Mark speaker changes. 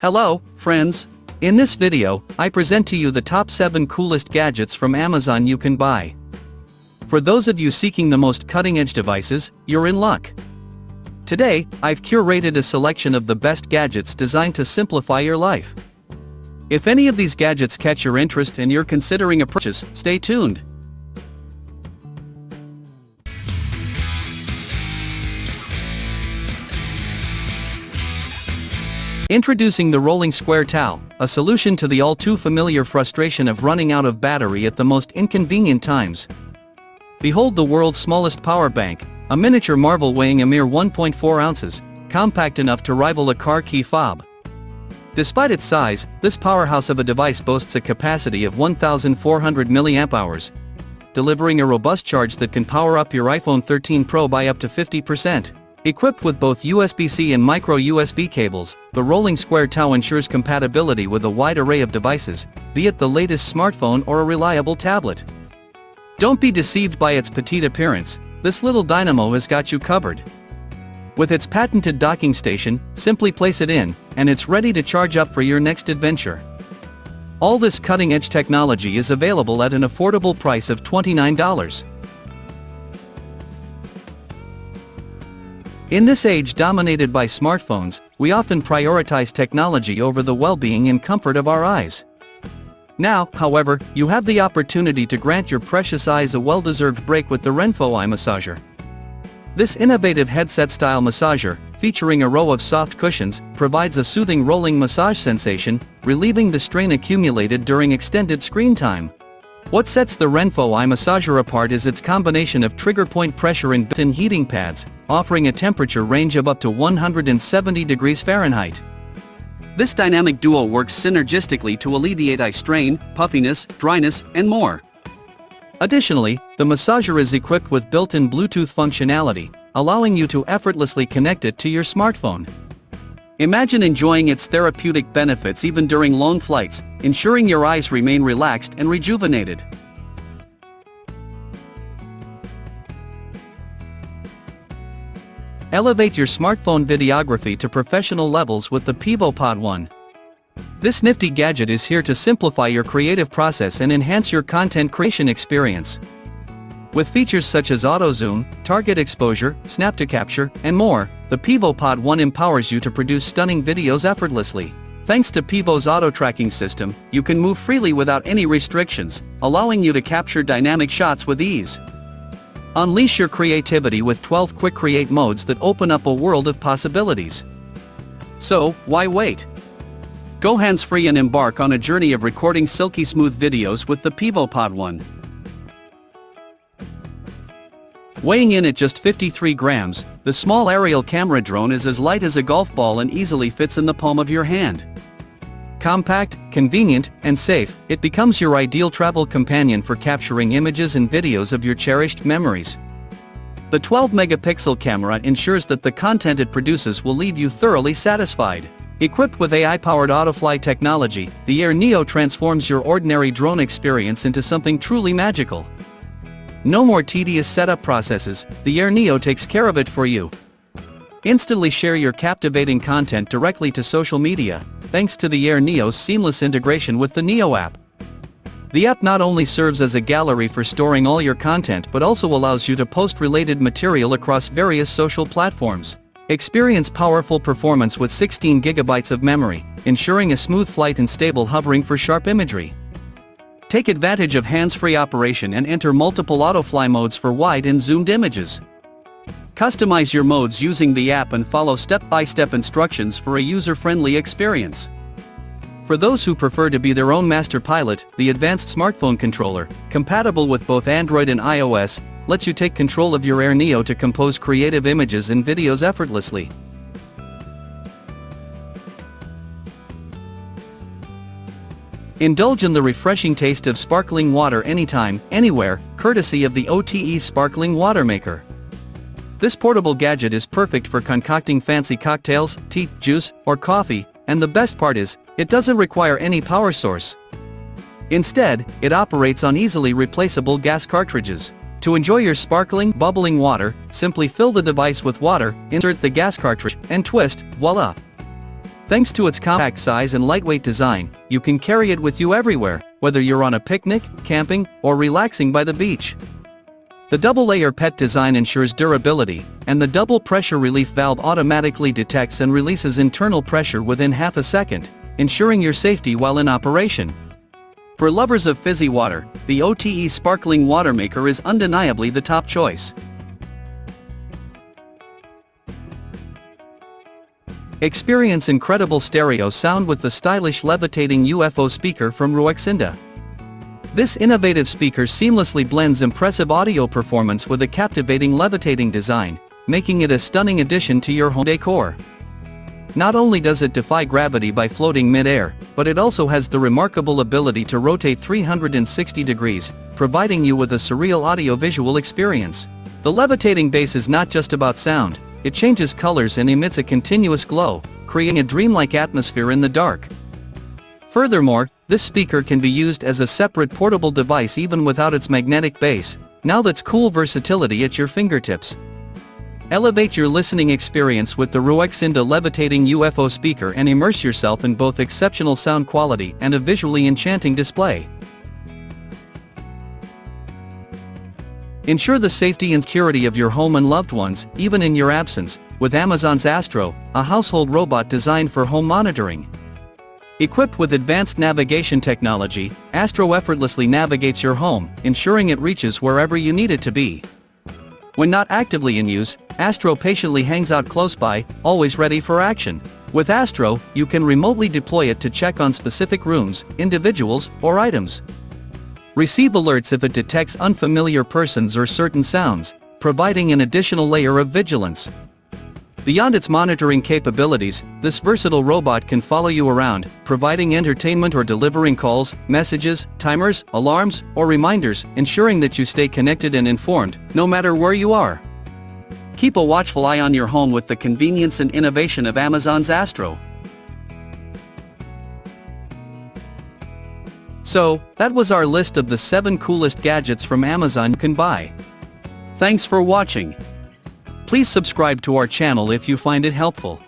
Speaker 1: Hello, friends. In this video, I present to you the top 7 coolest gadgets from Amazon you can buy. For those of you seeking the most cutting-edge devices, you're in luck. Today, I've curated a selection of the best gadgets designed to simplify your life. If any of these gadgets catch your interest and you're considering a purchase, stay tuned. Introducing the Rolling Square Towel, a solution to the all-too-familiar frustration of running out of battery at the most inconvenient times. Behold the world's smallest power bank, a miniature marvel weighing a mere 1.4 ounces, compact enough to rival a car key fob. Despite its size, this powerhouse of a device boasts a capacity of 1,400 mAh, delivering a robust charge that can power up your iPhone 13 Pro by up to 50%. Equipped with both USB-C and micro-USB cables, the Rolling Square Towel ensures compatibility with a wide array of devices, be it the latest smartphone or a reliable tablet. Don't be deceived by its petite appearance, this little dynamo has got you covered. With its patented docking station, simply place it in, and it's ready to charge up for your next adventure. All this cutting-edge technology is available at an affordable price of $29. In this age dominated by smartphones, we often prioritize technology over the well-being and comfort of our eyes. Now, however, you have the opportunity to grant your precious eyes a well-deserved break with the RENPHO Eye Massager. This innovative headset-style massager, featuring a row of soft cushions, provides a soothing rolling massage sensation, relieving the strain accumulated during extended screen time. What sets the RENPHO Eye Massager apart is its combination of trigger point pressure and built-in heating pads, offering a temperature range of up to 170 degrees Fahrenheit. This dynamic duo works synergistically to alleviate eye strain, puffiness, dryness, and more. Additionally, the massager is equipped with built-in Bluetooth functionality, allowing you to effortlessly connect it to your smartphone. Imagine enjoying its therapeutic benefits even during long flights, ensuring your eyes remain relaxed and rejuvenated. Elevate your smartphone videography to professional levels with the Pivo Pod One. This nifty gadget is here to simplify your creative process and enhance your content creation experience. With features such as auto zoom, target exposure, snap to capture, and more, the Pivo Pod One empowers you to produce stunning videos effortlessly. Thanks to Pivo's auto tracking system, you can move freely without any restrictions, allowing you to capture dynamic shots with ease. Unleash your creativity with 12 quick create modes that open up a world of possibilities. So, why wait? Go hands-free and embark on a journey of recording silky smooth videos with the Pivo Pod One. Weighing in at just 53 grams, the small aerial camera drone is as light as a golf ball and easily fits in the palm of your hand. Compact, convenient, and safe, it becomes your ideal travel companion for capturing images and videos of your cherished memories. The 12-megapixel camera ensures that the content it produces will leave you thoroughly satisfied. Equipped with AI-powered autofly technology, the Air Neo transforms your ordinary drone experience into something truly magical. No more tedious setup processes, the Air Neo takes care of it for you. Instantly share your captivating content directly to social media, thanks to the Air Neo's seamless integration with the Neo app. The app not only serves as a gallery for storing all your content but also allows you to post related material across various social platforms. Experience powerful performance with 16 gigabytes of memory, ensuring a smooth flight and stable hovering for sharp imagery. Take advantage of hands-free operation and enter multiple autofly modes for wide and zoomed images. Customize your modes using the app and follow step-by-step instructions for a user-friendly experience. For those who prefer to be their own master pilot, the advanced smartphone controller, compatible with both Android and iOS, lets you take control of your Air Neo to compose creative images and videos effortlessly. Indulge in the refreshing taste of sparkling water anytime, anywhere, courtesy of the OTE Sparkling Water Maker. This portable gadget is perfect for concocting fancy cocktails, tea, juice, or coffee, and the best part is, it doesn't require any power source. Instead, it operates on easily replaceable gas cartridges. To enjoy your sparkling, bubbling water, simply fill the device with water, insert the gas cartridge, and twist, voila! Thanks to its compact size and lightweight design, you can carry it with you everywhere, whether you're on a picnic, camping, or relaxing by the beach. The double-layer PET design ensures durability, and the double pressure relief valve automatically detects and releases internal pressure within half a second, ensuring your safety while in operation. For lovers of fizzy water, the OTE Sparkling Water Maker is undeniably the top choice. Experience incredible stereo sound with the stylish Levitating UFO speaker from RUIXINDA. This innovative speaker seamlessly blends impressive audio performance with a captivating levitating design, making it a stunning addition to your home decor. Not only does it defy gravity by floating mid-air, but it also has the remarkable ability to rotate 360 degrees, providing you with a surreal audio-visual experience. The levitating base is not just about sound. It changes colors and emits a continuous glow, creating a dreamlike atmosphere in the dark. Furthermore, this speaker can be used as a separate portable device even without its magnetic base. Now that's cool versatility at your fingertips. Elevate your listening experience with the RUIXINDA Levitating UFO speaker and immerse yourself in both exceptional sound quality and a visually enchanting display. Ensure the safety and security of your home and loved ones, even in your absence, with Amazon's Astro, a household robot designed for home monitoring. Equipped with advanced navigation technology, Astro effortlessly navigates your home, ensuring it reaches wherever you need it to be. When not actively in use, Astro patiently hangs out close by, always ready for action. With Astro, you can remotely deploy it to check on specific rooms, individuals, or items. Receive alerts if it detects unfamiliar persons or certain sounds, providing an additional layer of vigilance. Beyond its monitoring capabilities, this versatile robot can follow you around, providing entertainment or delivering calls, messages, timers, alarms, or reminders, ensuring that you stay connected and informed, no matter where you are. Keep a watchful eye on your home with the convenience and innovation of Amazon's Astro. So, that was our list of the 7 coolest gadgets from Amazon you can buy. Thanks for watching. Please subscribe to our channel if you find it helpful.